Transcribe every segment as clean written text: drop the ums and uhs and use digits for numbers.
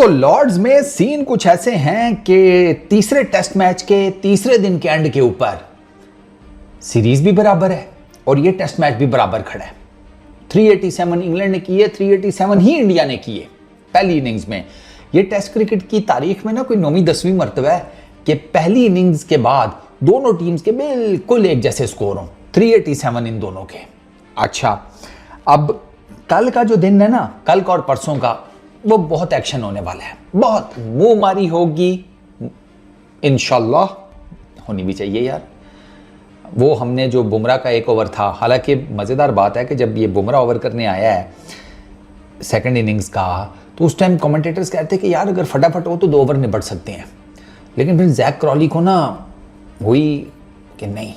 तो लॉर्ड्स में सीन कुछ ऐसे हैं कि तीसरे टेस्ट मैच के तीसरे दिन के एंड के ऊपर सीरीज भी बराबर है और ये टेस्ट मैच भी बराबर खड़ा है। 387 इंग्लैंड ने किए, 387 ही इंडिया ने किए पहली इनिंग्स में। ये टेस्ट क्रिकेट की तारीख में ना कोई 9वीं-10वीं मर्तबा है कि पहली इनिंग्स के बाद दोनों टीम्स के बिल्कुल एक जैसे स्कोर हों, 387 इन दोनों के। अच्छा, अब कल का जो दिन है ना, कल का और परसों का, वो बहुत एक्शन होने वाला है, बहुत मुंह मारी होगी, इंशाल्लाह होनी भी चाहिए यार। वो हमने जो बुमराह का एक ओवर था, हालांकि मज़ेदार बात है कि जब ये बुमराह ओवर करने आया है सेकंड इनिंग्स का, तो उस टाइम कमेंटेटर्स कहते हैं कि यार अगर फटाफट हो तो 2 ओवर निपट सकते हैं। लेकिन फिर जैक क्रॉली को ना हुई कि नहीं,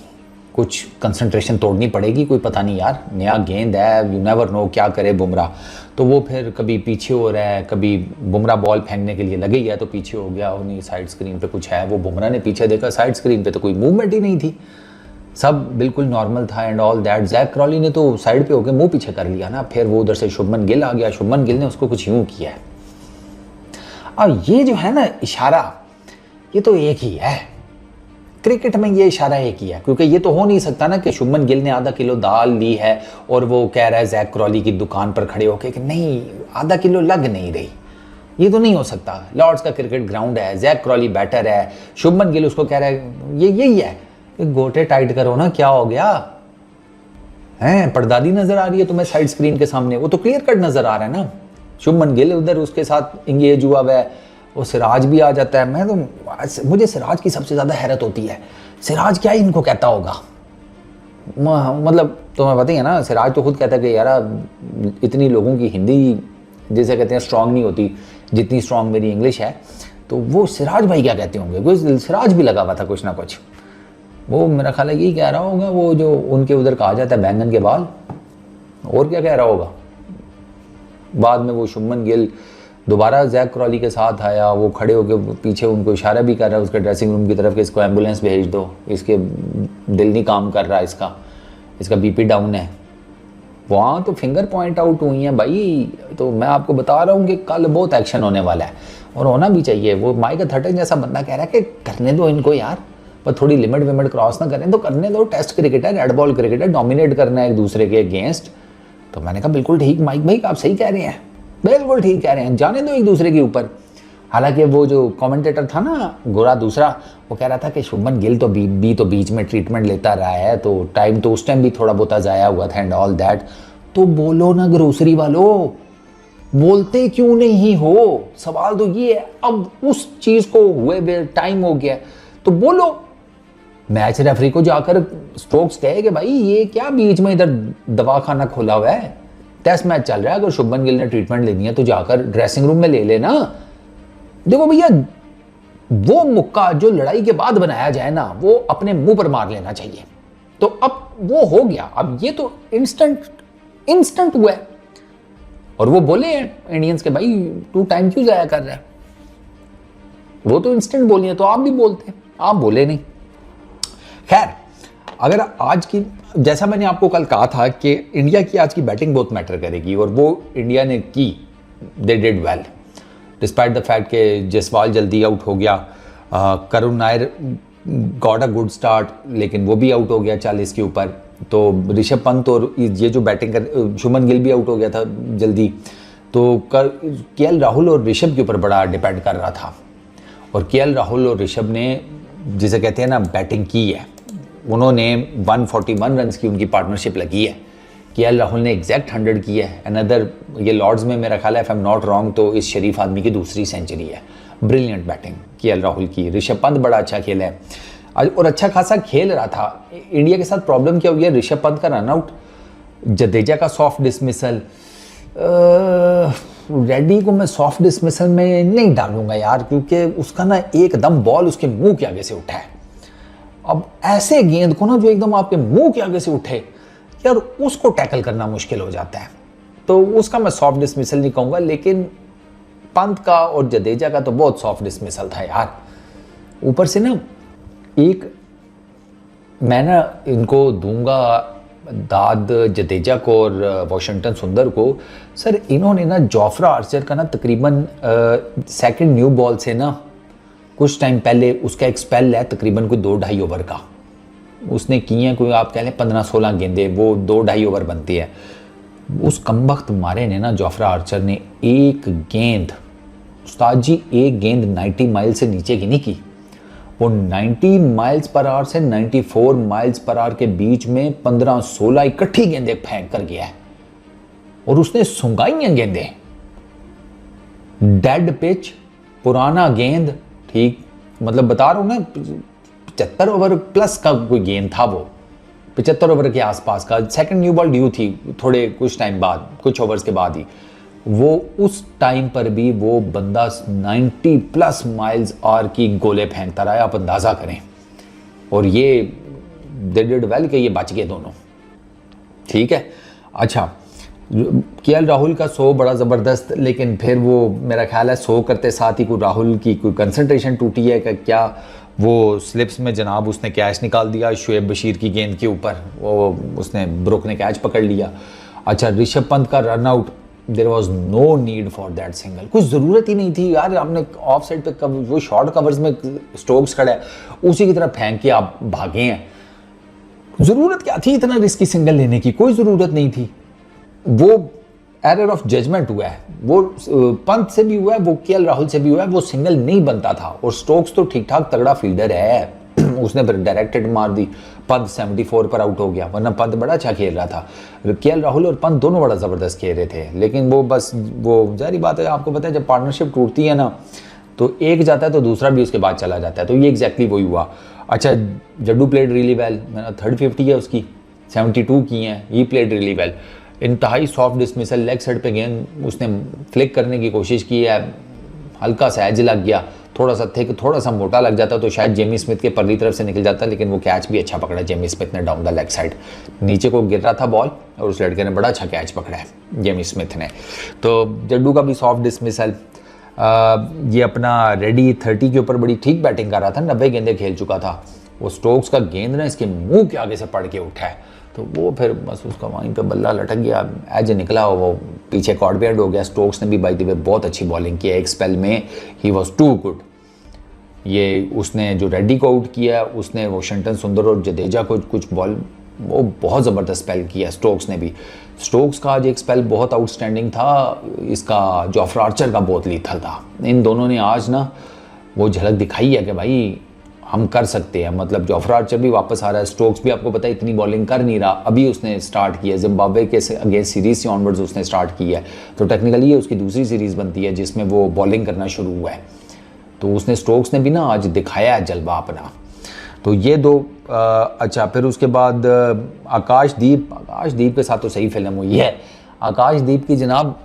कुछ कंसंट्रेशन तोड़नी पड़ेगी, कोई पता नहीं यार, नया गेंद है, यू नेवर नो क्या करे बुमराह। तो वो फिर कभी पीछे हो रहा है, कभी बुमराह बॉल फेंकने के लिए लगे ही है तो पीछे हो गया, नहीं साइड स्क्रीन पे कुछ है। वो बुमराह ने पीछे देखा, साइड स्क्रीन पे तो कोई मूवमेंट ही नहीं थी, सब बिल्कुल नॉर्मल था and all that. Jack Crawley ने तो साइड पे होकर मुंह पीछे कर लिया ना। फिर वो उधर से शुभमन गिल आ गया, शुभमन गिल ने उसको कुछ यूं किया है। और ये जो है ना इशारा, ये तो एक ही है क्रिकेट में, ये इशारा एक ही है, क्योंकि ये तो हो नहीं सकता ना कि शुभमन गिल ने आधा किलो दाल ली है और वो कह रहा है जैक क्रॉली की दुकान पर खड़े होकर कि नहीं आधा किलो लग नहीं रही। ये तो नहीं हो सकता। लॉर्ड्स का क्रिकेट ग्राउंड है, जैक क्रॉली बैटर है, शुभमन गिल उसको कह रहा है ये यही है, गोटे टाइट करो ना, क्या हो गया है, परदादी नजर आ रही है तुम्हें साइड स्क्रीन के सामने, वो तो क्लियर कट नजर आ रहा है ना। शुभमन गिल उधर उसके साथ इंगेज हुआ है, वो सिराज भी आ जाता है। मैं तो, मुझे सिराज की सबसे ज्यादा हैरत होती है, सिराज क्या इनको कहता होगा, मतलब तुम्हें पता ही है ना, सिराज तो खुद कहता है कि यार इतनी लोगों की हिंदी जैसे कहते हैं स्ट्रांग नहीं होती जितनी स्ट्रांग मेरी इंग्लिश है। तो वो सिराज भाई क्या कहते होंगे, कोई सिराज भी लगा हुआ था कुछ ना कुछ, वो मेरा ख्याल है यही कह रहा होगा, वो जो उनके उधर कहा जाता है बैंगन के बाल, और क्या कह रहा होगा। बाद में वो शुभमन गिल दोबारा जैक क्रॉली के साथ आया, वो खड़े होकर पीछे उनको इशारा भी कर रहा है उसके ड्रेसिंग रूम की तरफ कि इसको एम्बुलेंस भेज दो, इसके दिल नहीं काम कर रहा, इसका बीपी डाउन है। वहाँ तो फिंगर पॉइंट आउट हुई हैं भाई। तो मैं आपको बता रहा हूँ कि कल बहुत एक्शन होने वाला है और होना भी चाहिए। वो माइक थर्टन जैसा बंदा कह रहा है कि करने दो इनको यार, पर थोड़ी लिमिट विमिट क्रॉस ना करें तो करने दो, टेस्ट क्रिकेट है, रेड बॉल क्रिकेट है, डोमिनेट करना है एक दूसरे के अगेंस्ट। तो मैंने कहा बिल्कुल ठीक माइक भाई, आप सही कह रहे हैं, बिल्कुल ठीक कह रहे हैं, जाने दो एक दूसरे के ऊपर। हालांकि वो जो कमेंटेटर था ना गोरा दूसरा, वो कह रहा था कि शुभमन गिल तो तो बीच में ट्रीटमेंट लेता रहा है, तो टाइम तो उस टाइम भी थोड़ा बहुत ज़ाया हुआ था एंड ऑल दैट। तो बोलो ना ग्रोसरी वालों, बोलते क्यों नहीं हो, सवाल तो ये है। अब उस चीज़ को हुए टाइम हो गया तो बोलो। मैच रेफरी को जाकर स्टोक्स कहे कि भाई ये क्या बीच में इधर दवाखाना खोला हुआ है, टेस्ट मैच चल रहा है, अगर शुभमन गिल ने ट्रीटमेंट लेनी है तो जाकर ड्रेसिंग रूम में ले लेना। देखो भैया, वो मुक्का जो लड़ाई के बाद बनाया जाए ना, वो अपने मुंह पर मार लेना चाहिए। तो अब वो हो गया, अब ये तो इंस्टेंट हुआ है। और वो बोले इंडियंस के भाई तू टाइम क्यों जाया कर रहा है, वो तो इंस्टेंट बोली है, तो आप भी बोलते, आप बोले नहीं। खैर, अगर आज की, जैसा मैंने आपको कल कहा था कि इंडिया की आज की बैटिंग बहुत मैटर करेगी, और वो इंडिया ने की, they did well despite the fact कि जसवाल जल्दी आउट हो गया, Karun Nair got a good start, लेकिन वो भी आउट हो गया 40 के ऊपर। तो ऋषभ पंत और ये जो बैटिंग कर, शुभमन गिल भी आउट हो गया था जल्दी। तो केएल राहुल और ऋषभ के ऊपर बड़ा डिपेंड कर रहा था, और केएल राहुल और ऋषभ ने जिसे कहते हैं ना बैटिंग की है, उन्होंने 141 रन की उनकी पार्टनरशिप लगी है। केएल राहुल ने एग्जैक्ट 100 की है। अनदर, ये लॉर्ड्स में मेरा ख्याल है, if I am not wrong, तो इस शरीफ आदमी की दूसरी सेंचुरी है। ब्रिलियंट बैटिंग केएल राहुल की। ऋषभ पंत बड़ा अच्छा खेल है और अच्छा खासा खेल रहा था। इंडिया के साथ प्रॉब्लम क्या हुई है, ऋषभ पंत का रनआउट, जडेजा का सॉफ्ट डिसमिसल, रेड्डी को मैं सॉफ्ट डिसमिसल में नहीं डालूंगा यार, क्योंकि उसका ना एकदम बॉल उसके मुंह के आगे से उठा है। अब ऐसे गेंद को ना जो एकदम आपके मुंह के आगे से उठे यार, उसको टैकल करना मुश्किल हो जाता है। तो उसका मैं सॉफ्ट डिसमिसल नहीं कहूँगा, लेकिन पंत का और जडेजा का तो बहुत सॉफ्ट डिसमिसल था यार। ऊपर से ना एक, मैं ना इनको दूंगा दाद जडेजा को और वॉशिंगटन सुंदर को, सर इन्होंने ना जोफ्रा आर्चर का ना तकरीबन सेकंड न्यू बॉल से ना कुछ टाइम पहले उसका एक स्पेल है तकरीबन कोई 2-2.5 ओवर का उसने किए हैं, कोई आप कह लें 15-16 गेंदे, वो 2-2.5 ओवर बनती है। उस कमबख्त मारे ने ना जोफ्रा आर्चर ने एक गेंद, उस्ताद जी एक गेंद 90 माइल से नीचे की नहीं की, वो 90 माइल्स पर आवर से 94 माइल्स पर आवर के बीच में 15-16 इकट्ठी गेंदें फेंक कर गया है और उसने सुंगाई हैं गेंदें। डेड पिच, पुराना गेंद, ठीक मतलब बता रहा हूं ना 75 ओवर प्लस का कोई गेंद था, वो 75 ओवर के आसपास का, सेकंड न्यू बॉल ड्यू थी थोड़े कुछ टाइम बाद, कुछ ओवर्स के बाद ही, वो उस टाइम पर भी वो बंदा 90 प्लस माइल्स आवर की गोले फेंकता रहा, आप अंदाज़ा करें। और ये दे डिड वेल कि ये बच गए दोनों, ठीक है। अच्छा, केएल राहुल का 100 बड़ा ज़बरदस्त, लेकिन फिर वो मेरा ख्याल है 100 करते साथ ही कोई राहुल की कोई कंसंट्रेशन टूटी है क्या, वो स्लिप्स में जनाब उसने कैच निकाल दिया शुएब बशीर की गेंद के ऊपर, वो उसने ब्रुक ने कैच पकड़ लिया। अच्छा, ऋषभ पंत का run out, there was no need for that single, कुछ ज़रूरत ही नहीं थी यार, आपने ऑफ साइड पे वो शॉर्ट कवर्स में स्टोक्स खड़ा है उसी की तरह फेंक के आप भागे हैं, ज़रूरत क्या थी इतना रिस्की सिंगल लेने की, कोई ज़रूरत नहीं थी। वो एरर ऑफ जजमेंट हुआ है, वो पंत से भी हुआ है, वो केएल राहुल से भी हुआ है, वो सिंगल नहीं बनता था। और स्टोक्स तो ठीक ठाक तगड़ा फील्डर है उसने फिर डायरेक्टेड मार दी, पंत 74 पर आउट हो गया, वरना पंत बड़ा अच्छा खेल रहा था। केएल राहुल और पंत दोनों बड़ा ज़बरदस्त खेल रहे थे, लेकिन वो बस वो जारी बात है, आपको पता है जब पार्टनरशिप टूटती है ना तो एक जाता है तो दूसरा भी उसके बाद चला जाता है, तो ये एग्जैक्टली वही हुआ। अच्छा, जड्डू प्लेड रियली वेल, मैंने 350 है उसकी, 72 की हैं, ही प्लेड रियली वेल, इंतहाई सॉफ्ट डिसमिसल, लेग साइड पे गेंद उसने फ्लिक करने की कोशिश की है, हल्का सा एज लग गया, थोड़ा सा थिक, थोड़ा सा मोटा लग जाता तो शायद जेमी स्मिथ के परली तरफ से निकल जाता, लेकिन वो कैच भी अच्छा पकड़ा जेमी स्मिथ ने डाउन द लेग साइड, नीचे को गिर रहा था बॉल और उस लड़के ने बड़ा अच्छा कैच पकड़ा है जेमी स्मिथ ने। तो जड्डू का भी सॉफ्ट डिसमिसल। ये अपना रेडी 30 के ऊपर बड़ी ठीक बैटिंग कर रहा था, 90 गेंदें खेल चुका था, वो स्टोक्स का गेंद ना इसके मुंह के आगे से पड़ के उठा है, तो वो फिर बस उसका वहीं पे बल्ला लटक गया, एज निकला, वो पीछे कॉर्डबेड हो गया। स्टोक्स ने भी बाय द वे बहुत अच्छी बॉलिंग की है, एक स्पेल में ही वॉज टू गुड। ये उसने जो रेड्डी को आउट किया, उसने वॉशिंगटन सुंदर और जडेजा को कुछ बॉल, वो बहुत ज़बरदस्त स्पेल किया स्टोक्स ने भी। स्टोक्स का आज एक स्पेल बहुत आउटस्टैंडिंग था, इसका जोफ्रा आर्चर का बहुत लीथल था। इन दोनों ने आज ना वो झलक दिखाई है कि भाई हम कर सकते हैं, मतलब जोफ्रा आर्चर भी वापस आ रहा है, स्टोक्स भी आपको पता है इतनी बॉलिंग कर नहीं रहा, अभी उसने स्टार्ट किया, जिम्बाब्वे के अगेंस्ट सीरीज से ऑनवर्ड्स उसने स्टार्ट किया है, तो टेक्निकली ये उसकी दूसरी सीरीज़ बनती है जिसमें वो बॉलिंग करना शुरू हुआ है, तो उसने स्टोक्स ने भी ना आज दिखाया है जलवा अपना। तो ये दो अच्छा, फिर उसके बाद आकाशदीप के साथ तो सही फिल्म हुई है। आकाशदीप की जनाब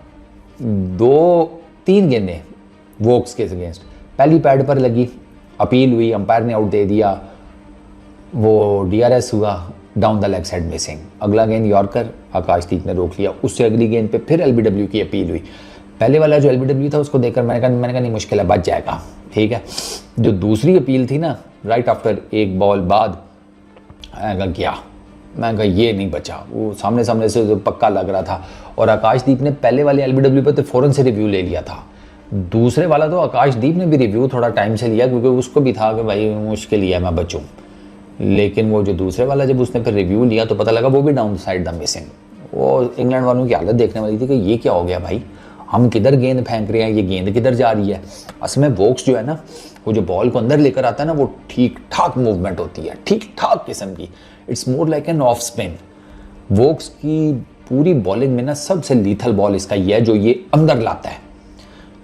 2-3 गेंदें वोक्स के अगेंस्ट पहली पैड पर लगी, अपील हुई, अंपायर ने आउट दे दिया, वो डीआरएस हुआ, down the leg side missing, अगला गेंद यॉर्कर, आकाशदीप ने रोक लिया, उससे अगली गेंद पे फिर एलबीडब्ल्यू की अपील हुई। पहले वाला जो एलबीडब्ल्यू था उसको देखकर मैंने कहा नहीं मुश्किल है, बच जाएगा, ठीक है। जो दूसरी अपील थी ना राइट आफ्टर एक बॉल बाद, मैं कहा ये नहीं बचा, वो सामने से जो पक्का लग रहा था। और आकाशदीप ने पहले वाले एलबीडब्ल्यू पे तो फ़ौरन से रिव्यू ले लिया था, दूसरे वाला तो आकाशदीप ने भी रिव्यू थोड़ा टाइम से लिया, क्योंकि उसको भी था कि भाई मुश्किल ही है मैं बचूं, लेकिन वो जो दूसरे वाला जब उसने फिर रिव्यू लिया तो पता लगा वो भी डाउन साइड द मिसिंग। वो इंग्लैंड वालों की हालत देखने वाली थी कि ये क्या हो गया भाई, हम किधर गेंद फेंक रहे हैं, ये गेंद किधर जा रही है। असल में वोक्स जो है ना, वो जो बॉल को अंदर लेकर आता है ना, वो ठीक ठाक मूवमेंट होती है, ठीक ठाक किस्म की, it's more like an off spin. Woakes की पूरी बॉलिंग में ना सबसे लीथल बॉल इसका ये है जो ये अंदर लाता है,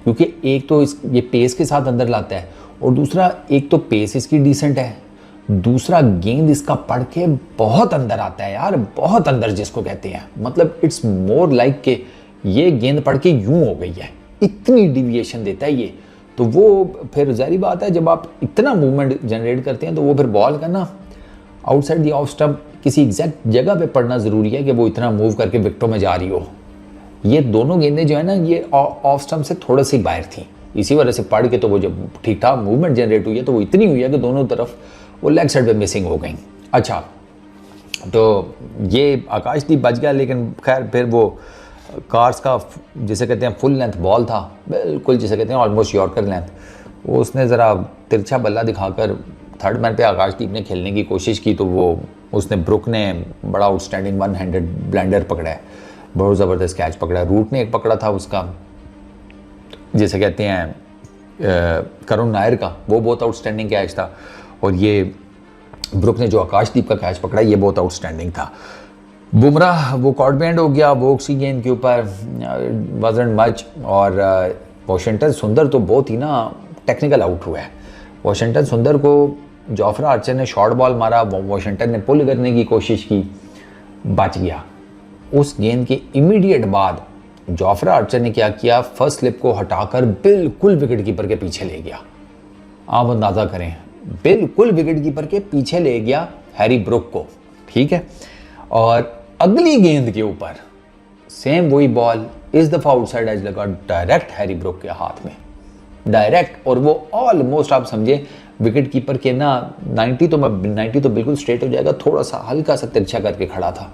क्योंकि एक तो ये पेस के साथ अंदर लाता है, और दूसरा एक तो पेस इसकी डिसेंट है, दूसरा गेंद इसका पढ़ के बहुत अंदर आता है यार, बहुत अंदर जिसको कहते हैं, मतलब इट्स मोर लाइक के ये गेंद पढ़ के यूं हो गई है, इतनी डिविएशन देता है ये। तो वो फिर जारी बात है, जब आप इतना मूवमेंट जनरेट करते हैं तो वो फिर बॉल का ना आउटसाइड दी ऑफ स्टंप किसी एग्जैक्ट जगह पे पड़ना ज़रूरी है कि वो इतना मूव करके विकेटों में जा रही हो। ये दोनों गेंदें जो है ना, ये ऑफ स्टंप से थोड़ा सी बाहर थी, इसी वजह से पढ़ के तो वो जब ठीक ठाक मूवमेंट जनरेट हुई है तो वो इतनी हुई है कि दोनों तरफ वो लेग साइड पे मिसिंग हो गई। अच्छा, तो ये आकाशदीप बच गया, लेकिन खैर फिर वो कार्स का जिसे कहते हैं फुल लेंथ बॉल था, बिल्कुल जिसे कहते हैं ऑलमोस्ट यॉर्कर लेंथ, वो उसने ज़रा तिरछा बल्ला दिखाकर थर्ड मैन पे आकाशदीप ने खेलने की कोशिश की, तो वो उसने ब्रुक ने बड़ा आउटस्टैंडिंग वन हैंडेड ब्लेंडर पकड़ा है, बहुत ज़बरदस्त कैच पकड़ा है। रूट ने एक पकड़ा था उसका जिसे कहते हैं करुण नायर का, वो बहुत आउटस्टैंडिंग कैच था, और ये ब्रुक ने जो आकाशदीप का कैच पकड़ा ये बहुत आउटस्टैंडिंग था। बुमराह वो कॉर्ड बैंड हो गया, वो की गेंद के ऊपर वजन मच, और वॉशिंगटन सुंदर तो बहुत ही ना टेक्निकल आउट हुआ है। वॉशिंगटन सुंदर को जोफ्रा आर्चर ने शॉर्ट बॉल मारा, वॉशिंगटन ने पुल करने की कोशिश की, बच गया। उस गेंद के इमीडिएट बाद जोफ्रा आर्चर ने क्या किया, फर्स्ट स्लिप को हटाकर बिल्कुल विकेट कीपर के पीछे ले गया। आप अंदाज़ा करें, बिल्कुल विकेट कीपर के पीछे ले गया हैरी ब्रुक को, ठीक है। और अगली गेंद के ऊपर सेम वही बॉल, इस दफ़ा आउटसाइड एज लगा डायरेक्ट हैरी ब्रुक के हाथ में, डायरेक्ट, और वो ऑलमोस्ट आप समझे विकेट कीपर के ना 90 तो बिल्कुल स्ट्रेट हो जाएगा, थोड़ा सा हल्का सा तिरछा करके खड़ा था,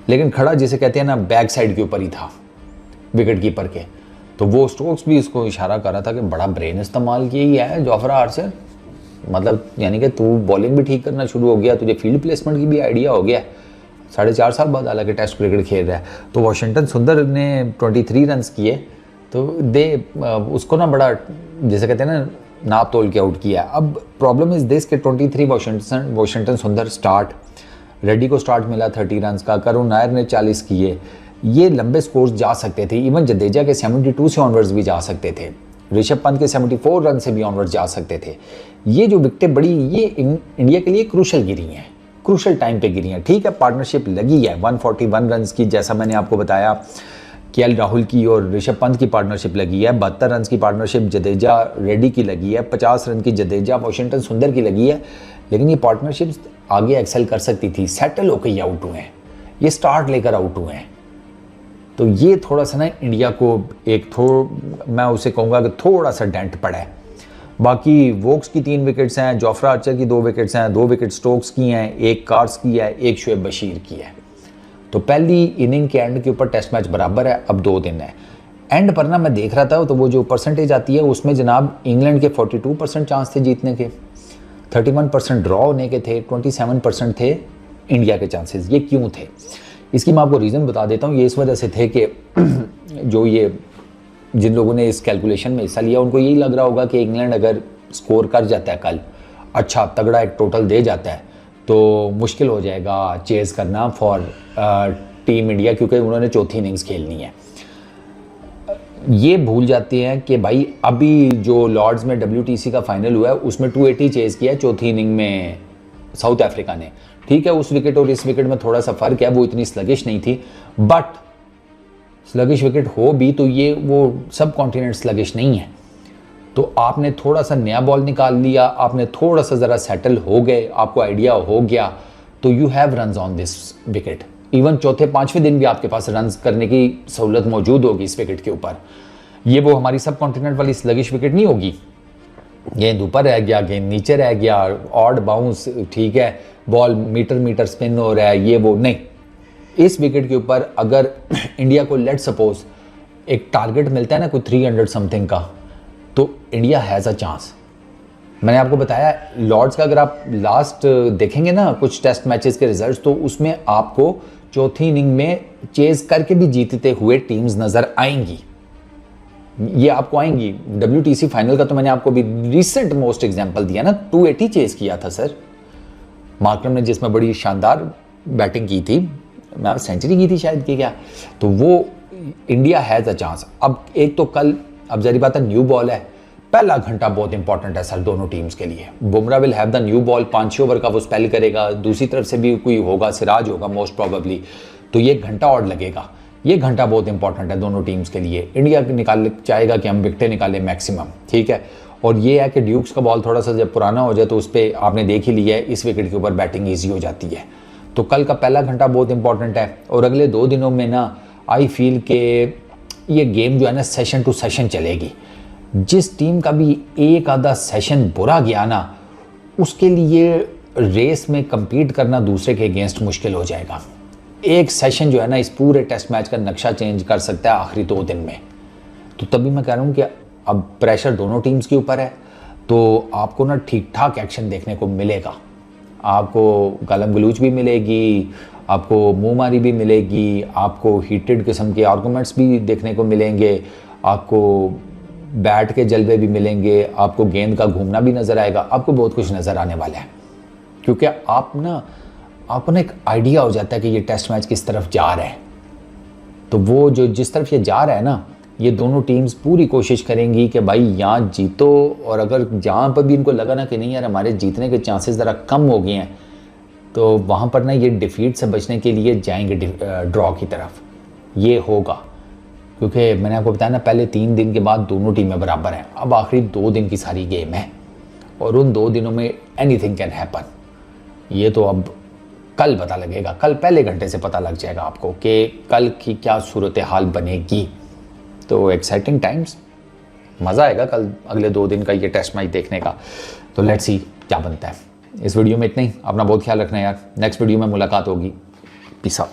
लेकिन खड़ा जिसे कहते हैं ना बैक साइड के ऊपर ही था विकेट कीपर के। तो वो स्टोक्स भी उसको इशारा कर रहा था कि बड़ा ब्रेन इस्तेमाल किया ही है जोफ्रा आर्चर, मतलब यानी कि तू बॉलिंग भी ठीक करना शुरू हो गया, तुझे फील्ड प्लेसमेंट की भी आइडिया हो गया। 4.5 साल बाद हालांकि टेस्ट क्रिकेट खेल रहा है। तो वॉशिंगटन सुंदर ने 23 रन किए, तो उसको ना बड़ा जैसे कहते हैं ना नाप तोल के आउट किया। अब प्रॉब्लम इज दिस के 23 वॉशिंगटन सुंदर स्टार्ट, रेड्डी को स्टार्ट मिला 30 रन का, करुण नायर ने 40 किए, ये लंबे स्कोर्स जा सकते थे, इवन जडेजा के 72 से ऑनवर्ड्स भी जा सकते थे, ऋषभ पंत के 74 रन से भी ऑनवर्ड्स जा सकते थे। ये जो विकेटें बड़ी ये इंडिया के लिए क्रूशल गिरी हैं, क्रूशल टाइम पे गिरी हैं। ठीक है, पार्टनरशिप लगी है 141 रन की, जैसा मैंने आपको बताया केएल राहुल की और ऋषभ पंत की पार्टनरशिप लगी है, 72 रन की पार्टनरशिप जडेजा रेड्डी की लगी है, 50 रन की जडेजा वॉशिंगटन सुंदर की लगी है। लेकिन ये पार्टनरशिप आगे एक्सेल कर सकती थी, सेटल होकर ये आउट हुए हैं, ये स्टार्ट लेकर आउट हुए हैं। तो ये थोड़ा सा ना इंडिया को मैं उसे कहूँगा कि थोड़ा सा डेंट पड़ा है। बाकी वोक्स की 3 विकेट्स हैं, जोफ्रा आर्चर की 2 विकेट्स हैं, 2 विकेट स्टोक्स की हैं, 1 कार्स की है, 1 शुएब बशीर की है। तो पहली इनिंग के एंड के ऊपर टेस्ट मैच बराबर है, अब 2 दिन है। एंड पर ना मैं देख रहा था तो वो जो परसेंटेज आती है उसमें जनाब इंग्लैंड के 42% चांस थे जीतने के, 31% ड्रॉ होने के थे, 27% थे इंडिया के चांसेस। ये क्यों थे इसकी मैं आपको रीज़न बता देता हूँ। ये इस वजह से थे कि जो ये जिन लोगों ने इस कैलकुलेशन में हिस्सा लिया उनको यही लग रहा होगा कि इंग्लैंड अगर स्कोर कर जाता है कल, अच्छा तगड़ा एक टोटल दे जाता है, तो मुश्किल हो जाएगा चेज़ करना फॉर टीम इंडिया, क्योंकि उन्होंने चौथी इनिंग्स खेलनी है। ये भूल जाते हैं कि भाई अभी जो लॉर्ड्स में WTC का फाइनल हुआ है उसमें 280 चेज़ किया चौथी इनिंग में साउथ अफ्रीका ने। ठीक है, उस विकेट और इस विकेट में थोड़ा सा फ़र्क है, वो इतनी स्लगिश नहीं थी, बट स्लगिश विकेट हो भी तो ये वो सब कॉन्टिनेंट स्लगिश नहीं है। तो आपने थोड़ा सा नया बॉल निकाल लिया, आपने थोड़ा सा ज़रा सेटल हो गए, आपको आइडिया हो गया, तो you have runs on this wicket. Even चौथे 5वें दिन भी आपके पास रन्स करने की सहूलत मौजूद होगी इस विकेट के ऊपर। ये वो हमारी सब कॉन्टिनेंट वाली स्लगिश विकेट नहीं होगी, गेंद ऊपर रह गया, गेंद नीचे रह गया, ऑड बाउंस, ठीक है, बॉल मीटर स्पिन हो रहा है, ये वो नहीं। इस विकेट के ऊपर अगर इंडिया को लेट सपोज एक टारगेट मिलता है ना कोई 300 समथिंग का, तो इंडिया हैज़ अ चांस। मैंने आपको बताया लॉर्ड्स का अगर आप लास्ट देखेंगे ना कुछ टेस्ट मैचेस के रिजल्ट्स, तो उसमें आपको चौथी इनिंग में चेज करके भी जीतते हुए टीम्स नज़र आएंगी, ये आपको आएंगी। WTC फाइनल का तो मैंने आपको भी रिसेंट मोस्ट एग्जांपल दिया ना, 280 चेज किया था सर मार्करम ने, जिसमें बड़ी शानदार बैटिंग की थी, मैं सेंचुरी की थी शायद की क्या, तो वो इंडिया हैज़ अ चांस। अब एक तो कल अब जरी बात है न्यू बॉल है, पहला घंटा बहुत इंपॉर्टेंट है सर दोनों टीम्स के लिए। Bumrah will have the new ball, 5 over का वो स्पेल करेगा, दूसरी तरफ से भी कोई होगा, सिराज होगा मोस्ट प्रोबेबली, तो ये घंटा और लगेगा। ये घंटा बहुत इंपॉर्टेंट है दोनों टीम्स के लिए। इंडिया निकाल चाहेगा कि हम विकेटें निकालें मैक्सिमम, ठीक है। और ये है कि ड्यूक्स का बॉल थोड़ा सा जब पुराना हो जाए तो उस पर आपने देख ही लिया है, इस विकेट के ऊपर बैटिंग ईजी हो जाती है। तो कल का पहला घंटा बहुत इंपॉर्टेंट है, और अगले 2 दिनों में ना आई फील के ये गेम जो है ना सेशन टू सेशन चलेगी। जिस टीम का भी एक आधा सेशन बुरा गया ना, उसके लिए रेस में compete करना दूसरे के अगेंस्ट मुश्किल हो जाएगा। एक सेशन जो है ना इस पूरे टेस्ट मैच का नक्शा चेंज कर सकता है आखिरी 2 दिन में। तो तभी मैं कह रहा हूँ कि अब प्रेशर दोनों टीम्स के ऊपर है, तो आपको ना ठीक ठाक एक्शन देखने को मिलेगा। आपको गालम गलूच भी मिलेगी, आपको मुंहमारी भी मिलेगी, आपको हीटेड किस्म के आर्गूमेंट्स भी देखने को मिलेंगे, आपको बैट के जलवे भी मिलेंगे, आपको गेंद का घूमना भी नज़र आएगा, आपको बहुत कुछ नज़र आने वाला है। क्योंकि आपको ना एक आइडिया हो जाता है कि ये टेस्ट मैच किस तरफ जा रहा है। तो वो जो जिस तरफ ये जा रहा है ना, ये दोनों टीम्स पूरी कोशिश करेंगी कि भाई यहाँ जीतो, और अगर जहाँ पर भी इनको लगा ना कि नहीं यार हमारे जीतने के चांसेस ज़रा कम हो गए हैं, तो वहाँ पर ना ये डिफीट से बचने के लिए जाएंगे ड्रॉ की तरफ। ये होगा क्योंकि मैंने आपको बताया ना पहले 3 दिन के बाद दोनों टीमें बराबर हैं। अब आखिरी 2 दिन की सारी गेम है और उन 2 दिनों में एनीथिंग कैन हैपन। ये तो अब कल पता लगेगा, कल पहले घंटे से पता लग जाएगा आपको कि कल की क्या सूरत हाल बनेगी। तो एक्साइटिंग टाइम्स, मज़ा आएगा कल अगले 2 दिन का ये टेस्ट मैच देखने का। तो लेट्स सी क्या बनता है। इस वीडियो में इतना ही। अपना बहुत ख्याल रखना यार। नेक्स्ट वीडियो में मुलाकात होगी। Peace out.